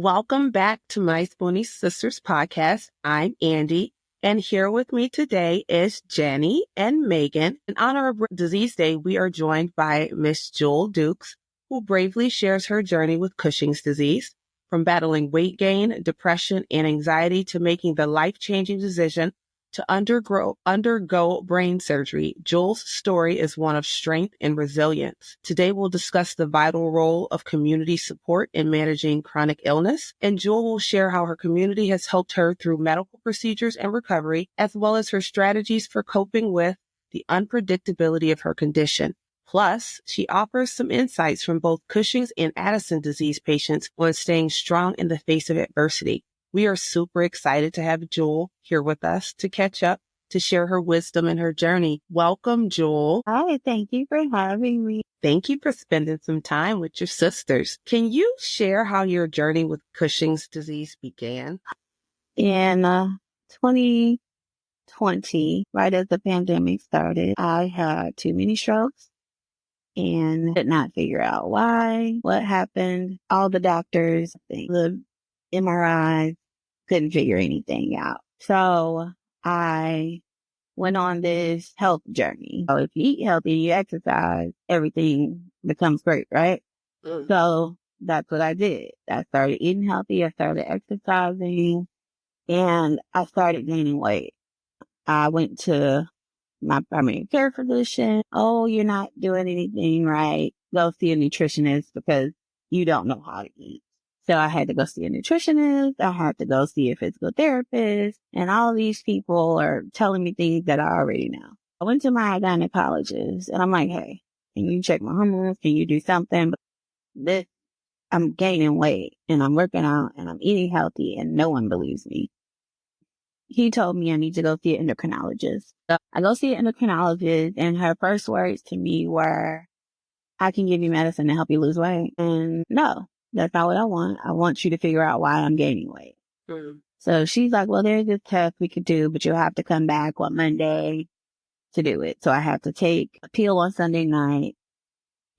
Welcome back to My Spoony Sisters podcast. I'm Andy, and here with me today is Jenny and Megan. In honor of Disease Day, we are joined by Miss Jewel Dukes, who bravely shares her journey with Cushing's disease, from battling weight gain, depression, and anxiety to making the life-changing decision to undergo brain surgery. Jewel's story is one of strength and resilience. Today, we'll discuss the vital role of community support in managing chronic illness, and Jewel will share how her community has helped her through medical procedures and recovery, as well as her strategies for coping with the unpredictability of her condition. Plus, she offers some insights from both Cushing's and Addison disease patients on staying strong in the face of adversity. We are super excited to have Jewel here with us to catch up, to share her wisdom and her journey. Welcome, Jewel. Hi, thank you for having me. Thank you for spending some time with your sisters. Can you share how your journey with Cushing's disease began? In 2020, right as the pandemic started, I had too many strokes and did not figure out why, what happened. All the doctors, the MRIs, couldn't figure anything out. So I went on this health journey. So if you eat healthy, you exercise, everything becomes great, right? So that's what I did. I started eating healthy. I started exercising and I started gaining weight. I went to my primary care physician. Oh, you're not doing anything right. Go see a nutritionist because you don't know how to eat. So I had to go see a nutritionist. I had to go see a physical therapist. And all of these people are telling me things that I already know. I went to my gynecologist and I'm like, hey, can you check my hormones? Can you do something? But I'm gaining weight and I'm working out and I'm eating healthy and no one believes me. He told me I need to go see an endocrinologist. So I go see an endocrinologist and her first words to me were, I can give you medicine to help you lose weight. And no. That's not what I want. I want you to figure out why I'm gaining weight. So she's like, well, there's this test we could do, but you'll have to come back on Monday to do it. So I have to take a pill on Sunday night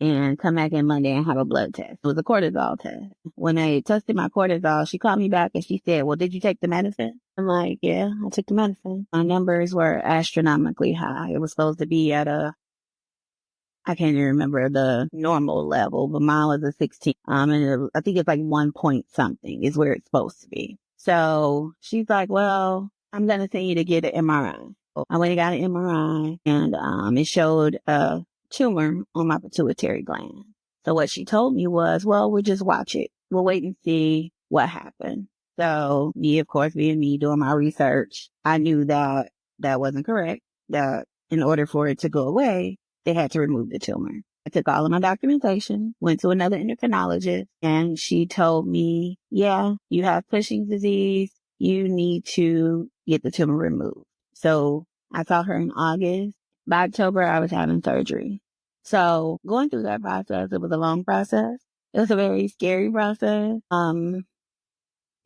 and come back in Monday and have a blood test. It was a cortisol test. When they tested my cortisol, she called me back and she said, well, did you take the medicine? I'm like, yeah, I took the medicine. My numbers were astronomically high. It was supposed to be at I can't even remember the normal level, but mine was a 16. And I think it's like 1 point something is where it's supposed to be. So she's like, well, I'm going to send you to get an MRI. I went and got an MRI and it showed a tumor on my pituitary gland. So what she told me was, well, we'll just watch it. We'll wait and see what happened. So me, of course, being me doing my research, I knew that that wasn't correct, that in order for it to go away, they had to remove the tumor. I took all of my documentation, went to another endocrinologist, and she told me, yeah, you have Cushing's disease. You need to get the tumor removed. So I saw her in August. By October, I was having surgery. So going through that process, it was a long process. It was a very scary process. And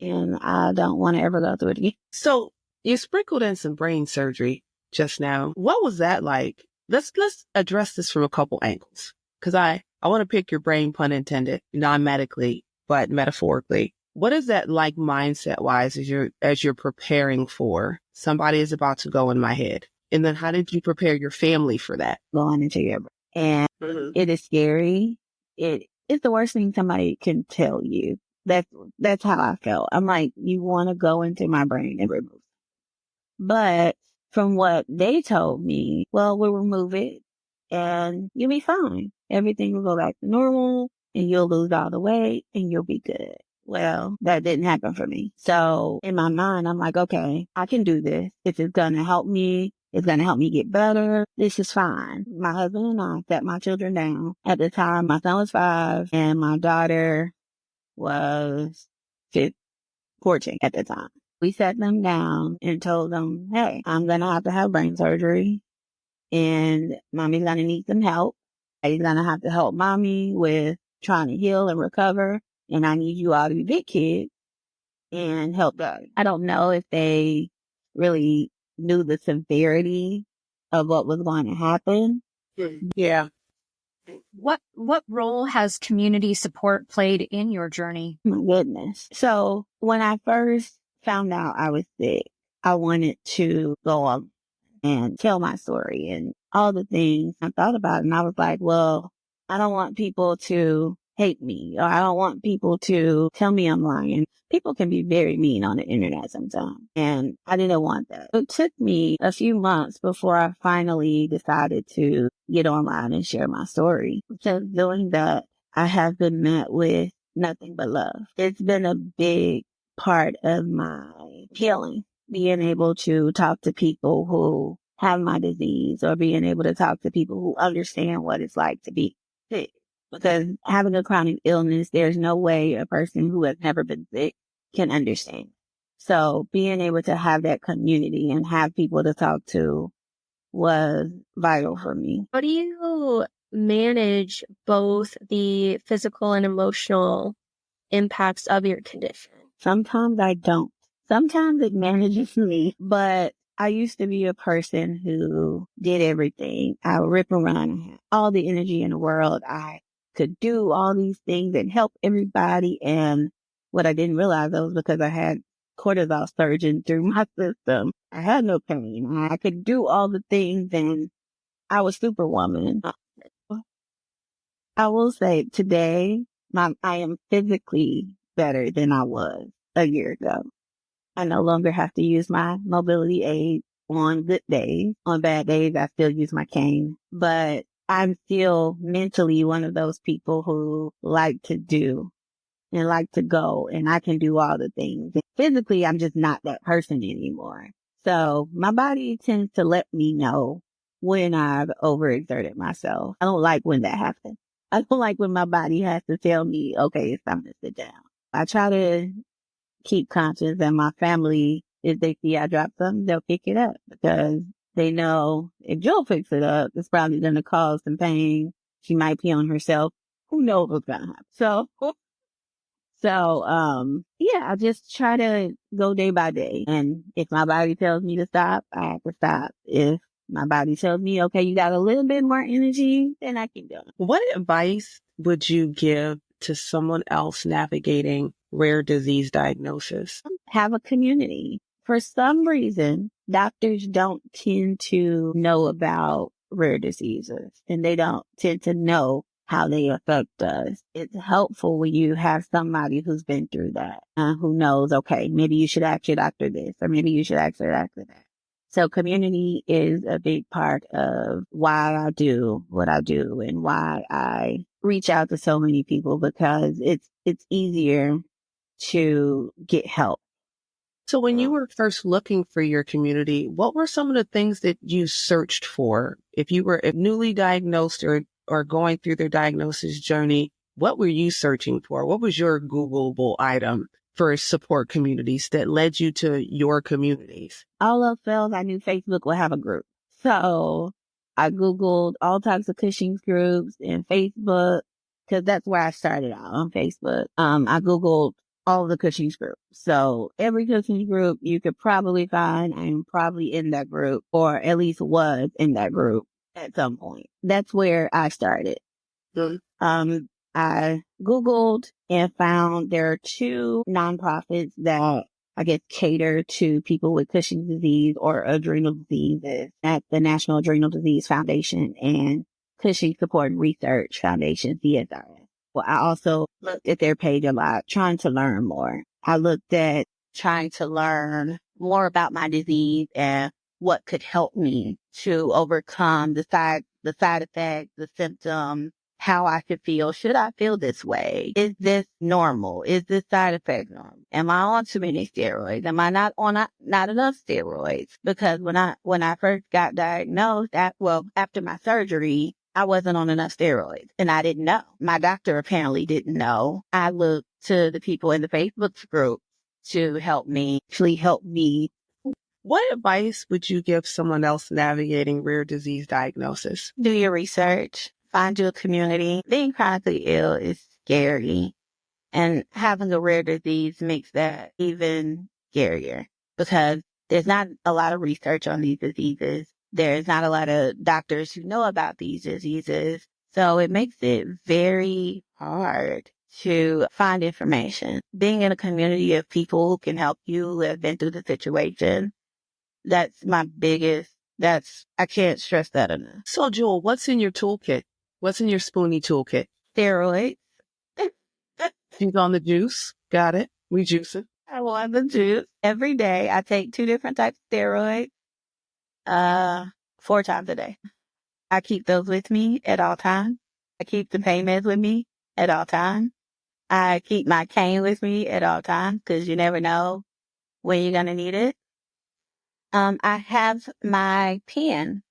I don't want to ever go through it again. So you sprinkled in some brain surgery just now. What was that like? Let's address this from a couple angles, because I want to pick your brain, pun intended, not medically, but metaphorically. What is that like mindset wise as you're preparing for somebody is about to go in my head? And then how did you prepare your family for that? Going into your brain. And it is scary. It's the worst thing somebody can tell you. That's how I felt. I'm like, you want to go into my brain and remove. But from what they told me, well, we'll remove it and you'll be fine. Everything will go back to normal and you'll lose all the weight and you'll be good. Well, that didn't happen for me. So in my mind, I'm like, okay, I can do this. This is going to help me. It's going to help me get better. This is fine. My husband and I sat my children down. At the time, my son was 5 and my daughter was 14 at the time. We sat them down and told them, hey, I'm going to have brain surgery and mommy's going to need some help. Daddy's going to have to help mommy with trying to heal and recover. And I need you all to be big kids and help Doug. I don't know if they really knew the severity of what was going to happen. Yeah. What role has community support played in your journey? My goodness. So when I first found out I was sick, I wanted to go on and tell my story and all the things I thought about. And I was like, well, I don't want people to hate me, or I don't want people to tell me I'm lying. People can be very mean on the internet sometimes. And I didn't want that. It took me a few months before I finally decided to get online and share my story. Since doing that, I have been met with nothing but love. It's been a big part of my healing, being able to talk to people who have my disease, or being able to talk to people who understand what it's like to be sick. Because having a chronic illness, there's no way a person who has never been sick can understand. So being able to have that community and have people to talk to was vital for me. How do you manage both the physical and emotional impacts of your condition? Sometimes I don't. Sometimes it manages me, but I used to be a person who did everything. I would rip around and have all the energy in the world. I could do all these things and help everybody. And what I didn't realize was because I had cortisol surging through my system. I had no pain. I could do all the things, and I was superwoman. I will say today, I am physically better than I was a year ago. I no longer have to use my mobility aid on good days. On bad days, I still use my cane, but I'm still mentally one of those people who like to do and like to go, and I can do all the things. And physically, I'm just not that person anymore. So my body tends to let me know when I've overexerted myself. I don't like when that happens. I don't like when my body has to tell me, okay, it's time to sit down. I try to keep conscious, and my family, if they see I drop something, they'll pick it up, because they know if Jill picks it up, it's probably going to cause some pain. She might pee on herself. Who knows what's going to happen? Yeah, I just try to go day by day. And if my body tells me to stop, I have to stop. If my body tells me, okay, you got a little bit more energy, then I keep going. What advice would you give to someone else navigating rare disease diagnosis? Have a community. For some reason, doctors don't tend to know about rare diseases, and they don't tend to know how they affect us. It's helpful when you have somebody who's been through that, who knows, okay, maybe you should ask your doctor this, or maybe you should ask your doctor that. So community is a big part of why I do what I do and why I reach out to so many people, because it's easier to get help. So when you were first looking for your community, what were some of the things that you searched for? If you were newly diagnosed or going through their diagnosis journey, what were you searching for? What was your Googleable item for support communities that led you to your communities? All else fails, I knew Facebook would have a group. So I Googled all types of Cushing groups and Facebook, because that's where I started out, on Facebook. I Googled all the Cushing groups. So every Cushing group you could probably find, I am probably in that group, or at least was in that group at some point. That's where I started. I Googled and found there are two nonprofits that I guess cater to people with Cushing's disease or adrenal diseases. That's the National Adrenal Disease Foundation and Cushing Support and Research Foundation, CSRS. Well, I also looked at their page a lot, trying to learn more. I looked at trying to learn more about my disease and what could help me to overcome the side effects, the symptoms, how I should feel. Should I feel this way? Is this normal? Is this side effect normal? Am I on too many steroids? Am I not on not enough steroids? Because when I first got diagnosed, after my surgery, I wasn't on enough steroids, and I didn't know. My doctor apparently didn't know. I looked to the people in the Facebook group to help me. What advice would you give someone else navigating rare disease diagnosis? Do your research. Find your community. Being chronically ill is scary, and having a rare disease makes that even scarier, because there's not a lot of research on these diseases. There's not a lot of doctors who know about these diseases. So it makes it very hard to find information. Being in a community of people who can help you who have been through the situation, that's my biggest, I can't stress that enough. So, Jewel, what's in your toolkit? What's in your Spoonie toolkit? Steroids. She's on the juice. Got it. We juicing. I want the juice. Every day I take 2 different types of steroids, 4 times a day. I keep those with me at all times. I keep the pain meds with me at all times. I keep my cane with me at all times because you never know when you're going to need it. I have my pen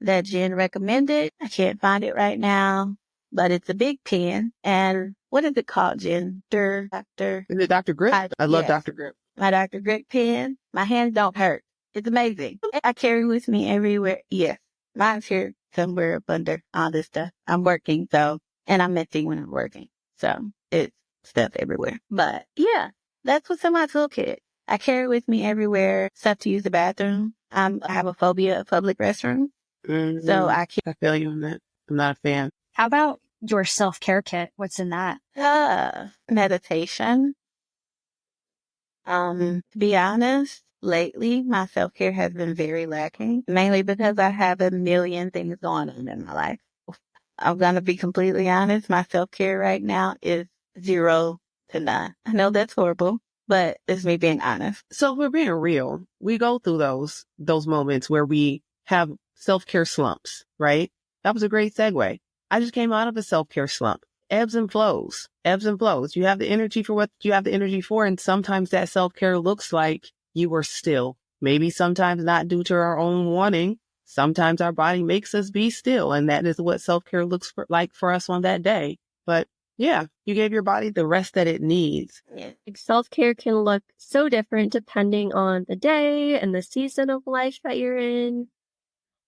that Jen recommended. I can't find it right now, but it's a big pen. And what is it called, Jen? Doctor. Is it Dr. Grip? I love yes. Dr. Grip. My Dr. Grip pen. My hands don't hurt. It's amazing. I carry with me everywhere. Yes. Mine's here somewhere up under all this stuff. I'm working, and I'm messy when I'm working. So it's stuff everywhere. But yeah, that's what's in my toolkit. I carry with me everywhere stuff to use the bathroom. I have a phobia of public restrooms. Mm-hmm. So I feel you on that. I'm not a fan. How about your self-care kit? What's in that? Meditation. To be honest, lately my self-care has been very lacking, mainly because I have a million things going on in my life. I'm going to be completely honest. My self-care right now is 0 to none. I know that's horrible, but it's me being honest. So if we're being real, we go through those moments where we have self-care slumps, right? That was a great segue. I just came out of a self-care slump. Ebbs and flows. You have the energy for what you have the energy for. And sometimes that self-care looks like you were still. Maybe sometimes not due to our own wanting. Sometimes our body makes us be still. And that is what self-care looks like for us on that day. But yeah, you gave your body the rest that it needs. Yeah. Self-care can look so different depending on the day and the season of life that you're in.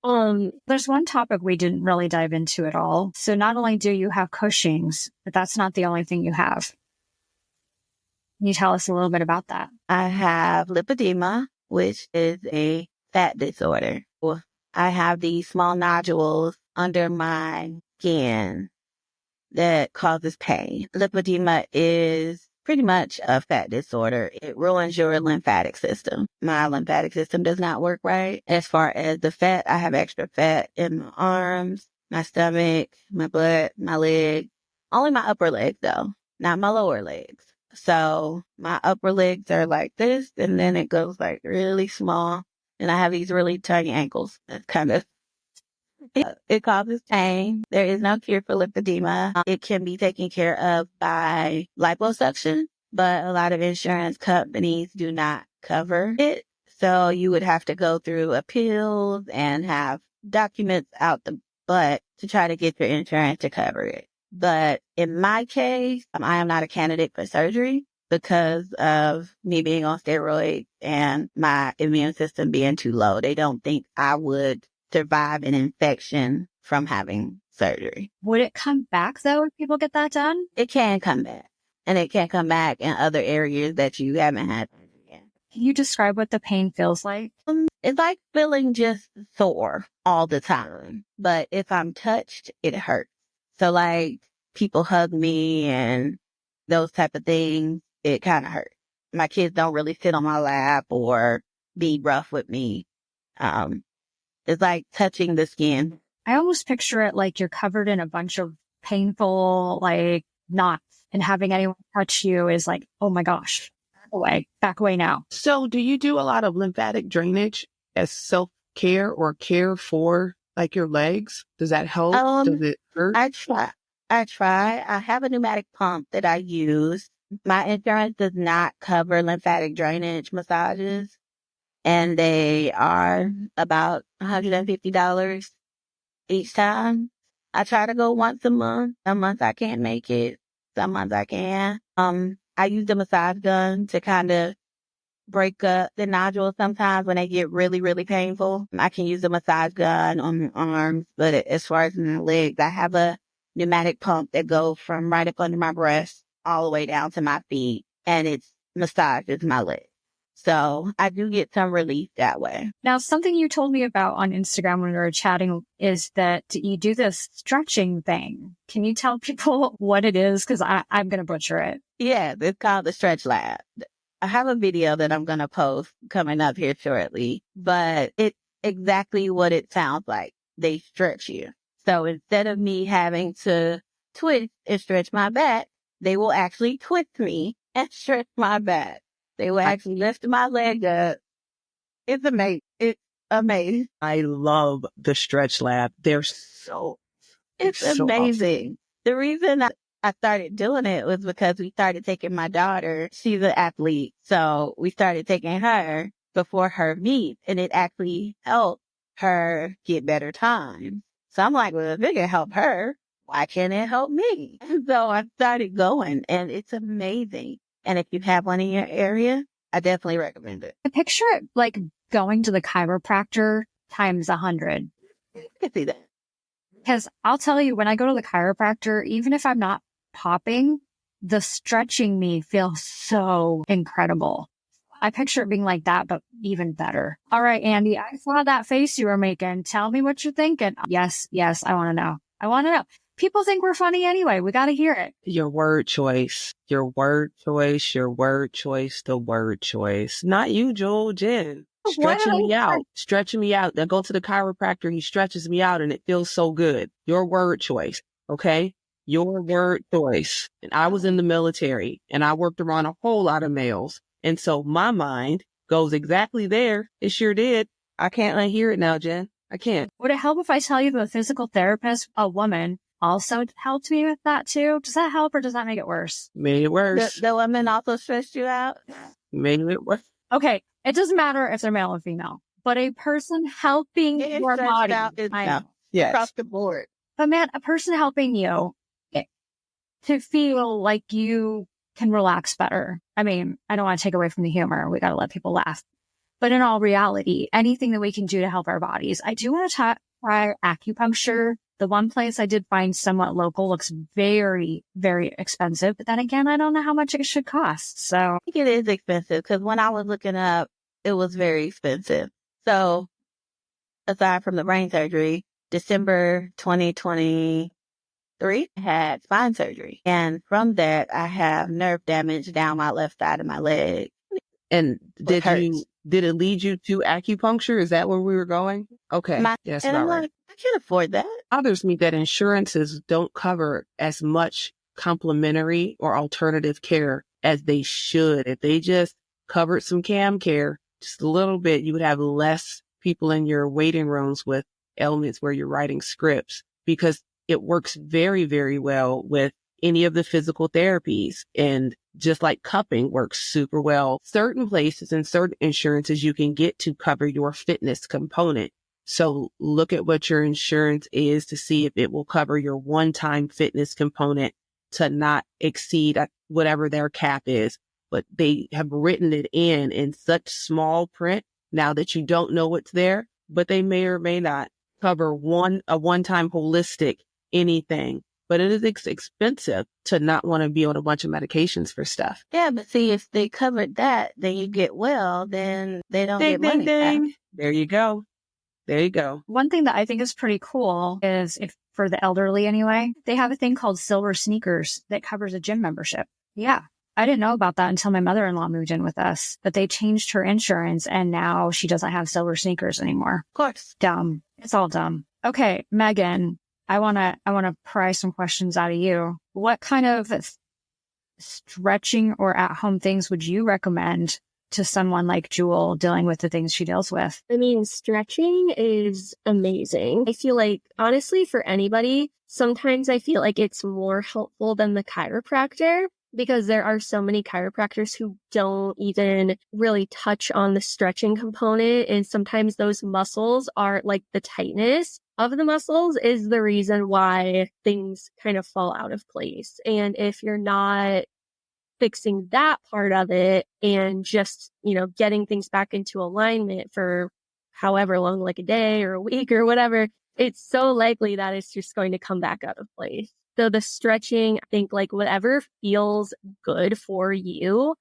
There's one topic we didn't really dive into at all. So not only do you have Cushing's, but that's not the only thing you have. Can you tell us a little bit about that? I have lipedema, which is a fat disorder. I have these small nodules under my skin that causes pain. Lipedema is pretty much a fat disorder. It ruins your lymphatic system. My lymphatic system does not work right. As far as the fat, I have extra fat in my arms, my stomach, my butt, my leg. Only my upper leg though, not my lower legs. So my upper legs are like this, and then it goes like really small. And I have these really tiny ankles. That's kind of it causes pain. There is no cure for lipedema. It can be taken care of by liposuction, but a lot of insurance companies do not cover it. So you would have to go through appeals and have documents out the butt to try to get your insurance to cover it. But in my case, I am not a candidate for surgery because of me being on steroids and my immune system being too low. They don't think I would survive an infection from having surgery. Would it come back though if people get that done? It can come back. And it can come back in other areas that you haven't had surgery in. Can you describe what the pain feels like? It's like feeling just sore all the time. But if I'm touched, it hurts. So like people hug me and those type of things, it kind of hurts. My kids don't really sit on my lap or be rough with me. It's like touching the skin. I almost picture it like you're covered in a bunch of painful, like, knots, and having anyone touch you is like, oh my gosh, back away now. So do you do a lot of lymphatic drainage as self-care or care for like your legs? Does that help? Does it hurt? I try. I have a pneumatic pump that I use. My insurance does not cover lymphatic drainage massages, and they are about $150 each time. I try to go once a month. Some months I can't make it. Some months I can. I use the massage gun to kind of break up the nodules sometimes when they get really, really painful. I can use the massage gun on my arms, but as far as my legs, I have a pneumatic pump that goes from right up under my breast all the way down to my feet, and it massages my legs. So I do get some relief that way. Now, something you told me about on Instagram when we were chatting is that you do this stretching thing. Can you tell people what it is? Because I'm going to butcher it. Yeah, it's called the Stretch Lab. I have a video that I'm going to post coming up here shortly, but it's exactly what it sounds like. They stretch you. So instead of me having to twist and stretch my back, they will actually twist me and stretch my back. They will actually lift my leg up. It's amazing. It's amazing. I love the Stretch Lab. It's amazing. The reason I started doing it was because we started taking my daughter. She's an athlete. So we started taking her before her meet, and it actually helped her get better time. So I'm like, well, if it can help her, why can't it help me? And so I started going, and it's amazing. And if you have one in your area, I definitely recommend it. I picture it like going to the chiropractor times 100. I can see that. Because I'll tell you, when I go to the chiropractor, even if I'm not popping, the stretching me feels so incredible. I picture it being like that, but even better. All right, Andy, I saw that face you were making. Tell me what you're thinking. Yes, I want to know. I want to know. People think we're funny anyway. We got to hear it. Your word choice, the word choice. Not you, Joel, Jen. Stretching me out. I go to the chiropractor. He stretches me out and it feels so good. Your word choice. Okay. Your word choice. And I was in the military and I worked around a whole lot of males. And so my mind goes exactly there. It sure did. I can't unhear it now, Jen. I can't. Would it help if I tell you the physical therapist, a woman, also helped me with that too? Does that help or does that make it worse? Made it worse. The women also stressed you out? Made it worse. Okay. It doesn't matter if they're male or female, but a person helping your body. Yes. Across the board. But man, a person helping you to feel like you can relax better. I mean, I don't want to take away from the humor. We got to let people laugh. But in all reality, anything that we can do to help our bodies. I do want to try acupuncture. The one place I did find somewhat local looks very, very expensive. But then again, I don't know how much it should cost. So I think it is expensive because when I was looking up, it was very expensive. So aside from the brain surgery, December 2023, I had spine surgery. And from that, I have nerve damage down my left side of my leg. And did it lead you to acupuncture? Is that where we were going? Okay. Yes, and I'm right. like, I can't afford that. Bothers me that insurances don't cover as much complementary or alternative care as they should. If they just covered some cam care just a little bit, you would have less people in your waiting rooms with ailments where you're writing scripts, because it works very, very well with any of the physical therapies. And just like cupping works super well, certain places and certain insurances you can get to cover your fitness component. So look at what your insurance is to see if it will cover your one-time fitness component to not exceed whatever their cap is. But they have written it in such small print now that you don't know what's there, but they may or may not cover a one-time holistic anything. But it is expensive to not want to be on a bunch of medications for stuff. Yeah, but see, if they covered that, then you get well, then they don't get money. Ding. There you go. There you go. One thing that I think is pretty cool is, if for the elderly anyway, they have a thing called Silver Sneakers that covers a gym membership. Yeah. I didn't know about that until my mother-in-law moved in with us, but they changed her insurance and now she doesn't have Silver Sneakers anymore. Of course. Dumb. It's all dumb. Okay, Megan, I want to pry some questions out of you. What kind of stretching or at-home things would you recommend to someone like Jewel dealing with the things she deals with? I mean, stretching is amazing. I feel like, honestly, for anybody, sometimes I feel like it's more helpful than the chiropractor, because there are so many chiropractors who don't even really touch on the stretching component. And sometimes those muscles are like, the tightness of the muscles is the reason why things kind of fall out of place. And if you're not fixing that part of it and just, getting things back into alignment for however long, like a day or a week or whatever, it's so likely that it's just going to come back out of place. So the stretching, I think, like, whatever feels good for you,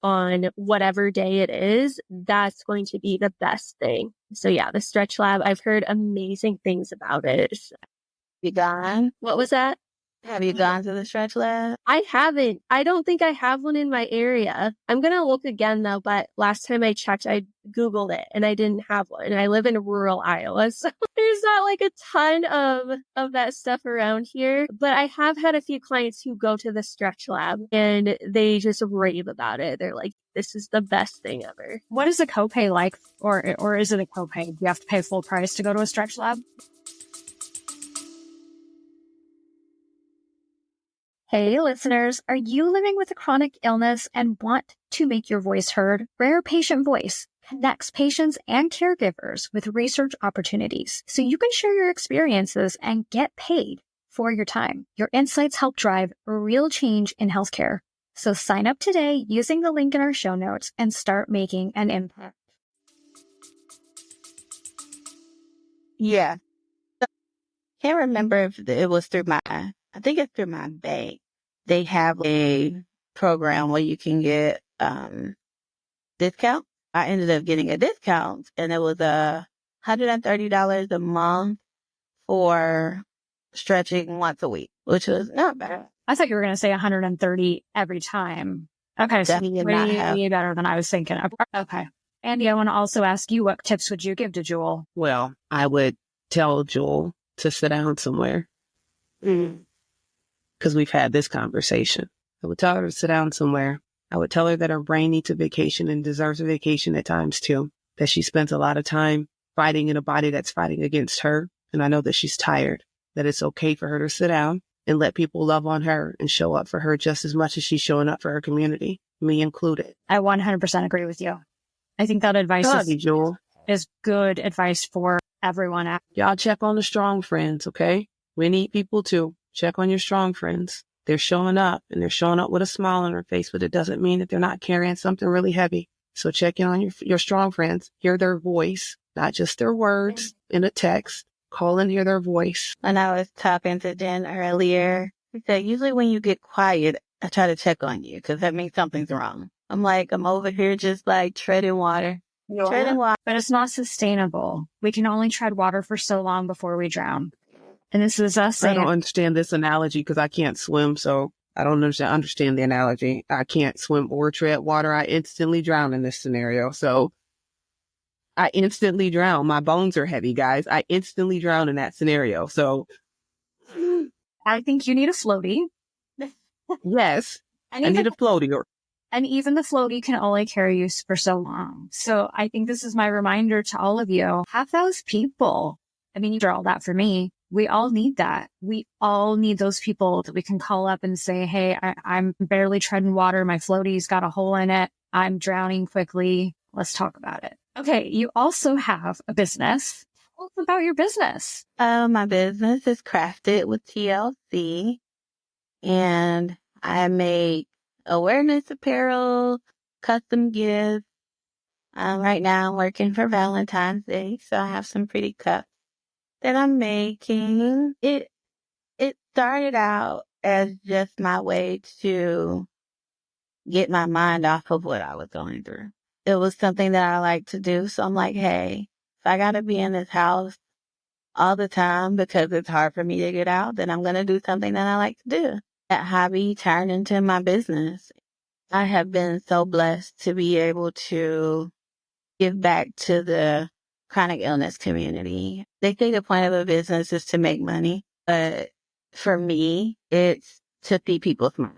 on whatever day it is, that's going to be the best thing. So yeah, the stretch lab, I've heard amazing things about it. You gone? What was that? Have you gone to the stretch lab? I haven't. I don't think I have one in my area. I'm going to look again though, but last time I checked, I Googled it and I didn't have one. And I live in rural Iowa, so there's not like a ton of that stuff around here. But I have had a few clients who go to the stretch lab and they just rave about it. They're like, this is the best thing ever. What is a copay like? Or is it a copay? Do you have to pay full price to go to a stretch lab? Hey, listeners, are you living with a chronic illness and want to make your voice heard? Rare Patient Voice connects patients and caregivers with research opportunities so you can share your experiences and get paid for your time. Your insights help drive real change in healthcare. So sign up today using the link in our show notes and start making an impact. Yeah. Can't remember if it was through I think it's through my bank. They have a program where you can get discount. I ended up getting a discount, and it was $130 a month for stretching once a week, which was not bad. I thought you were going to say 130 every time. Okay, so way better than I was thinking. Okay. Andy, I want to also ask you, what tips would you give to Jewel? Well, I would tell Jewel to sit down somewhere. Because we've had this conversation. I would tell her to sit down somewhere. I would tell her that her brain needs a vacation and deserves a vacation at times too. That she spends a lot of time fighting in a body that's fighting against her. And I know that she's tired. That it's okay for her to sit down and let people love on her and show up for her just as much as she's showing up for her community, me included. I 100% agree with you. I think that advice is good advice for everyone. Y'all check on the strong friends, okay? We need people too. Check on your strong friends. They're showing up and they're showing up with a smile on their face, but it doesn't mean that they're not carrying something really heavy. So check in on your strong friends. Hear their voice, not just their words in a text. Call and hear their voice. When I was talking to Jen earlier, he said, usually when you get quiet, I try to check on you because that means something's wrong. I'm over here just like treading water. Treading water. But it's not sustainable. We can only tread water for so long before we drown. And this is us saying, I don't understand this analogy because I can't swim, so I don't understand the analogy. I can't swim or tread water. I instantly drown in this scenario. So I instantly drown. My bones are heavy, guys. I instantly drown in that scenario. So I think you need a floaty. Yes, I need a floaty. And even the floaty can only carry you for so long. So I think this is my reminder to all of you. Have those people. I mean, you did all that for me. We all need that. We all need those people that we can call up and say, hey, I'm barely treading water. My floaty's got a hole in it. I'm drowning quickly. Let's talk about it. Okay. You also have a business. Tell us about your business. My business is Crafted with TLC, and I make awareness apparel, custom gifts. Right now I'm working for Valentine's Day, so I have some pretty cups that I'm making. It started out as just my way to get my mind off of what I was going through. It was something that I like to do. So I'm like, hey, if I gotta be in this house all the time because it's hard for me to get out, then I'm gonna do something that I like to do. That hobby turned into my business. I have been so blessed to be able to give back to the chronic illness community. They say the point of a business is to make money, but for me, it's to see people smile.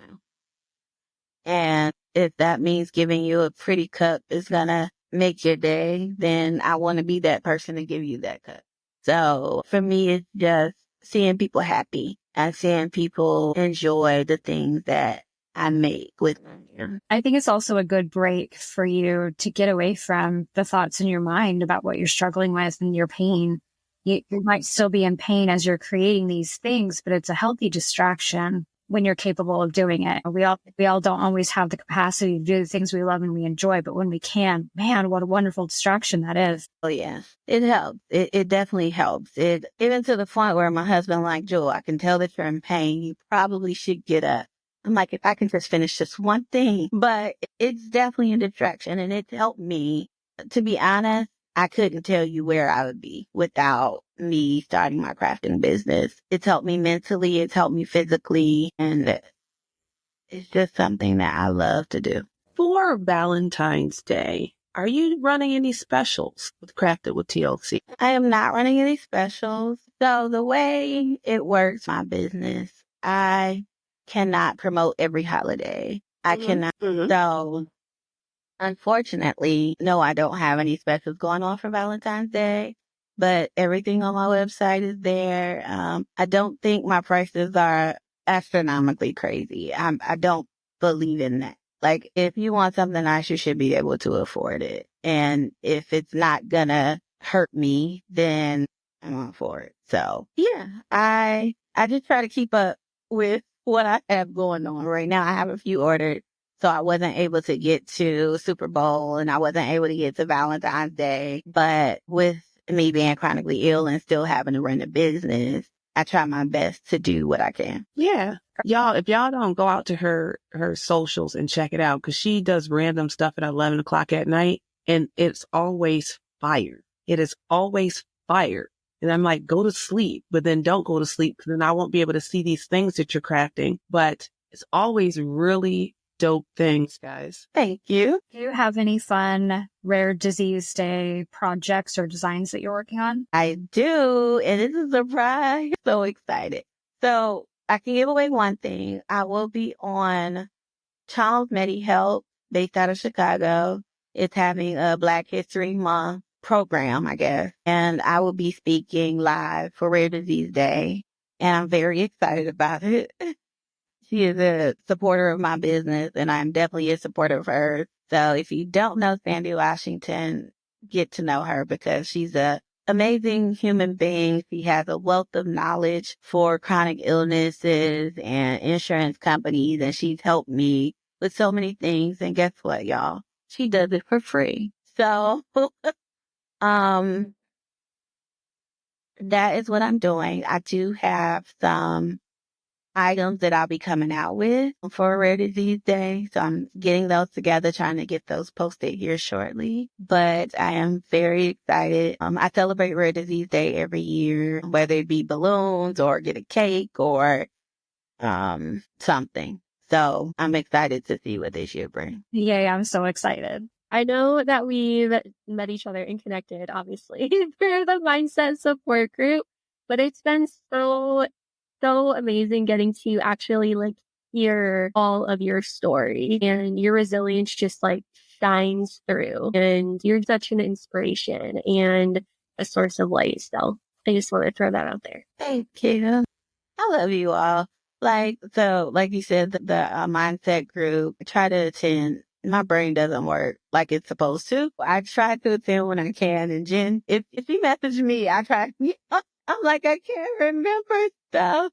And if that means giving you a pretty cup is gonna make your day, then I want to be that person to give you that cup. So for me, it's just seeing people happy and seeing people enjoy the things that I make with them. I think it's also a good break for you to get away from the thoughts in your mind about what you're struggling with and your pain. You might still be in pain as you're creating these things, but it's a healthy distraction when you're capable of doing it. We all don't always have the capacity to do the things we love and we enjoy, but when we can, man, what a wonderful distraction that is. Oh yeah, it helps. It definitely helps. Even to the point where my husband like, Joel, I can tell that you're in pain. You probably should get up. I'm like, if I can just finish this one thing, but it's definitely a distraction and it's helped me. To be honest, I couldn't tell you where I would be without me starting my crafting business. It's helped me mentally. It's helped me physically. And it's just something that I love to do. For Valentine's Day, are you running any specials with Crafted with TLC? I am not running any specials. So the way it works, my business, I cannot promote every holiday. I cannot. So unfortunately, no, I don't have any specials going on for Valentine's Day, but everything on my website is there. I don't think my prices are astronomically crazy. I don't believe in that. Like, if you want something nice, you should be able to afford it. And if it's not gonna hurt me, then I'm on for it. So yeah, I just try to keep up with what I have going on right now. I have a few ordered. So I wasn't able to get to Super Bowl and I wasn't able to get to Valentine's Day. But with me being chronically ill and still having to run a business, I try my best to do what I can. Yeah. Y'all, if y'all don't go out to her socials and check it out, because she does random stuff at 11 o'clock at night and it's always fire. It is always fire. And I'm like, go to sleep, but then don't go to sleep because then I won't be able to see these things that you're crafting. But it's always really dope things, guys. Thank you. Do you have any fun Rare Disease Day projects or designs that you're working on? I do. And this is a surprise. So excited. So I can give away one thing. I will be on Charles MediHealth based out of Chicago. It's having a Black History Month program, I guess. And I will be speaking live for Rare Disease Day. And I'm very excited about it. She is a supporter of my business and I'm definitely a supporter of hers. So if you don't know Sandy Washington, get to know her because she's a amazing human being. She has a wealth of knowledge for chronic illnesses and insurance companies, and she's helped me with so many things. And guess what, y'all? She does it for free. So, that is what I'm doing. I do have some items that I'll be coming out with for Rare Disease Day. So I'm getting those together, trying to get those posted here shortly. But I am very excited. I celebrate Rare Disease Day every year, whether it be balloons or get a cake or something. So I'm excited to see what this year brings. Yay, I'm so excited. I know that we've met each other and connected, obviously, through the Mindset Support Group, but it's been so amazing getting to actually hear all of your story, and your resilience just shines through, and you're such an inspiration and a source of light. So I just want to throw that out there. Thank you. I love you all. Like you said, the mindset group, I try to attend. My brain doesn't work like it's supposed to. I try to attend when I can. And Jen, if you message me, I try. I'm like, I can't remember stuff.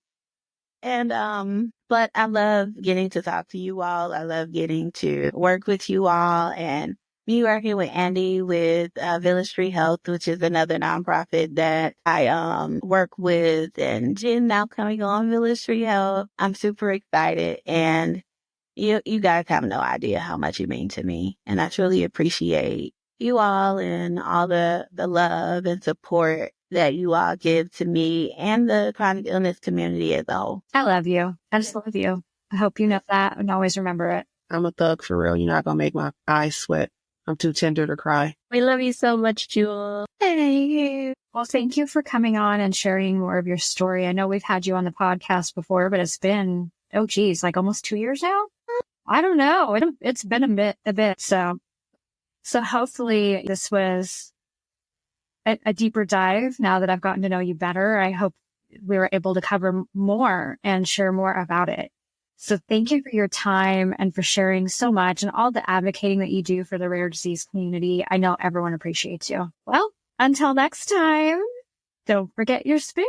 And, but I love getting to talk to you all. I love getting to work with you all, and me working with Andy with Village Tree Health, which is another nonprofit that I work with, and Jen now coming on Village Tree Health. I'm super excited, and you guys have no idea how much you mean to me, and I truly appreciate you all and all the love and support that you all give to me and the chronic illness community as a whole. I love you. I just love you. I hope you know that and always remember it. I'm a thug for real. You're not going to make my eyes sweat. I'm too tender to cry. We love you so much, Jewel. Thank you. Well, thank you for coming on and sharing more of your story. I know we've had you on the podcast before, but it's been, almost 2 years now? I don't know. It's been a bit. So hopefully this was a deeper dive now that I've gotten to know you better. I hope we were able to cover more and share more about it. So thank you for your time and for sharing so much and all the advocating that you do for the rare disease community. I know everyone appreciates you. Well, until next time, don't forget your spoon.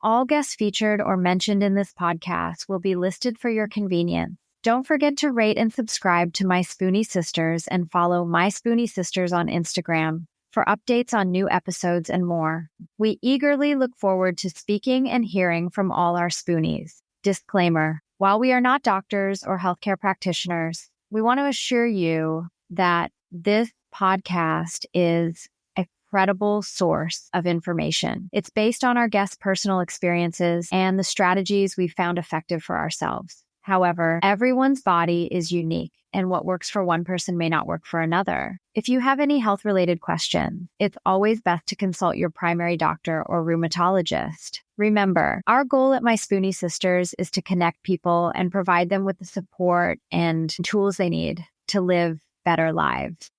All guests featured or mentioned in this podcast will be listed for your convenience. Don't forget to rate and subscribe to My Spoonie Sisters and follow My Spoonie Sisters on Instagram for updates on new episodes and more. We eagerly look forward to speaking and hearing from all our Spoonies. Disclaimer: while we are not doctors or healthcare practitioners, we want to assure you that this podcast is a credible source of information. It's based on our guests' personal experiences and the strategies we've found effective for ourselves. However, everyone's body is unique, and what works for one person may not work for another. If you have any health-related questions, it's always best to consult your primary doctor or rheumatologist. Remember, our goal at My Spoonie Sisters is to connect people and provide them with the support and tools they need to live better lives.